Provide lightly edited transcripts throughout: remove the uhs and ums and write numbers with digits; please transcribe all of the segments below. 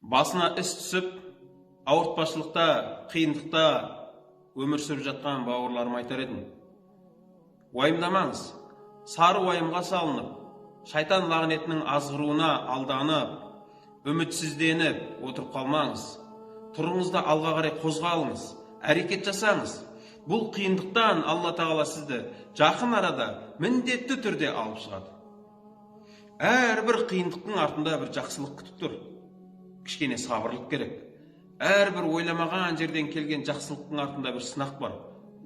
басына іс түсіп, ауыртпашылықта, қиындықта өмір сүріп жатқан бауырларыма айтар едім. Уайымдамаңыз, сары уайымға салынып, шайтан лағнетінің азғыруына алданып, үмітсізденіп отырып қалмаңыз. Тұрыңыз да алға қарай қозғалыңыз, әрекет жасаңыз. Бұл қиындықтан Алла Тағала сізді жақын арада міндетті түрде алып шығады. Әрбір қиындықтың артында бір жақсылық күтіп тұр. Кішкене сабырлық керек. Әрбір ойламаған жерден келген жақсылықтың артында бір сынақ бар.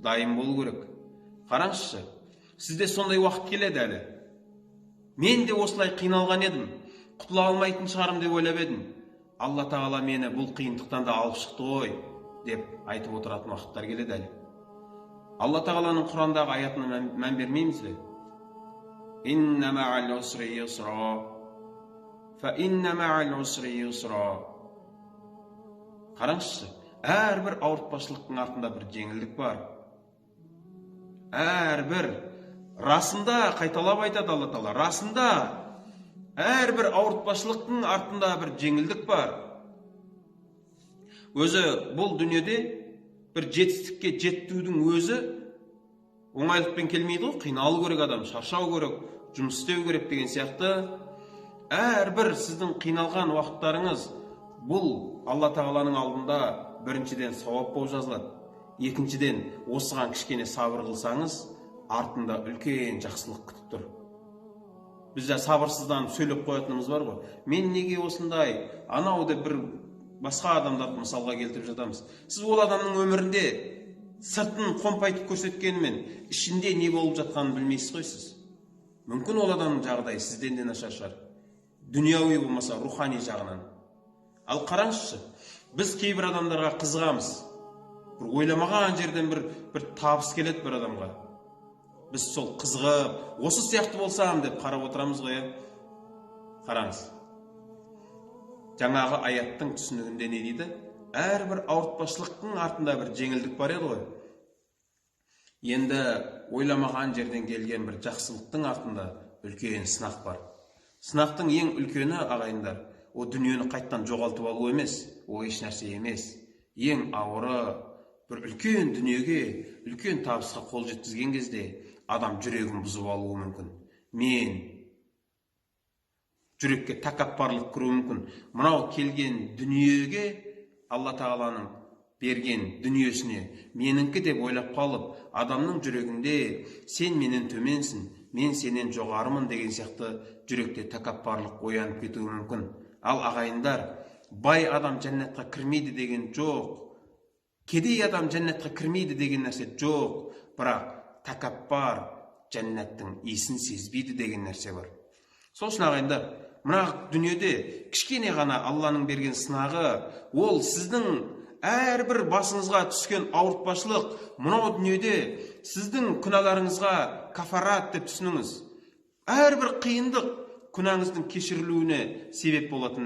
Дайын болу керек. Қараңызшы, сізде сондай уақыт келеді әлі. Мен де осылай қиналған едім, құтыла алмайтын шығарым деп ойлап едім. Алла Тағала мені бұл қиындықтан да алып шықты ғой, деп айтып отыратын уақыттар келеді әлі. Алла Тағаланың Құрандағы аятына мән бермейміз бе? Инна мa'al usri yusra, fa inna ma'al usri yusra. Қараңызшы, әрбір ауыртпашылықтың артында бір жеңілдік бар. Әрбір, расында қайталап айтады Алла Тағала, расында әрбір ауыртпашылықтың артында бір жеңілдік бар. Өзі бұл дүниеде бір жетістікке жеттудің өзі оңайлықпен келмейді ғой. Қиналу керек адам, шаршау керек, жұмыс істеу керек деген сияқты. Әрбір сіздің қиналған уақыттарыңыз бұл Алла Тағаланың алдында біріншіден сауап болып жазылады. Екіншіден, осыған кішкене сабыр қылсаңыз, артында үлкен жақсылық күтіп тұр. Бізде сабырсыздан сөйлеп қоятынымыз бар ғой. Мен неге осындай, анау деп бір басқа адамдарды мысалға келтіріп жатамыз. Сіз ол адамның өмірінде сыртын қомпайтып көрсеткенімен, ішінде не болып жатқанын білмейсіз ғой сіз. Мүмкін ол адамның жағдайы сізден де нашар шығар. Дүнияуи болмаса, рухани жағынан. Ал қараңызшы, біз кейбір адамдарға қызығамыз. Бір ойламаған жерден бір табыс келеді бір адамға. Біз сол қызығып, осы сияқты болсам деп қарап отырамыз ғой. Қараңыз. Жаңағы аяттың түсінігінде не дейді? Әрбір ауыртпашылықтың артында бір жеңілдік бар еді ғой. Енді ойламаған жерден келген бір жақсылықтың артында үлкен сынақ бар. Сынақтың ең үлкені, ағайындар, о дүниені қайттан жоғалтып алу емес, о еш нәрсе емес. Ең ауыры, бір үлкен дүниеге, үлкен табысқа қол жеткізген кезде адам жүрегін бұзып алуы мүмкін. Мен жүрекке тәкаппарлық кіруі мүмкін. Мынау келген дүниеге, Алла Тағаланың берген дүниесіне меніңкі деп ойлап қалып, адамның жүрегінде сен менен төменсің, мен сенен жоғарымын деген сияқты жүректе тәкаппарлық оянып кетуі мүмкін. Ал ағайындар, бай адам жәннатқа кірмейді деген жоқ. Кедей адам жәннатқа кірмейді деген нәрсе жоқ. Бірақ тәкаппар жәннаттың иісін сезбейді деген нәрсе бар. Сол үшін ағайындар, мына дүниеде кішкене ғана Алланың берген сынағы, ол сіздің әрбір басыңызға түскен ауыртпашылық, мынау дүниеде сіздің күнәларыңызға кафарат деп түсініңіз. Әрбір қиындық күнәңіздің кешірілуіне себеп болатын.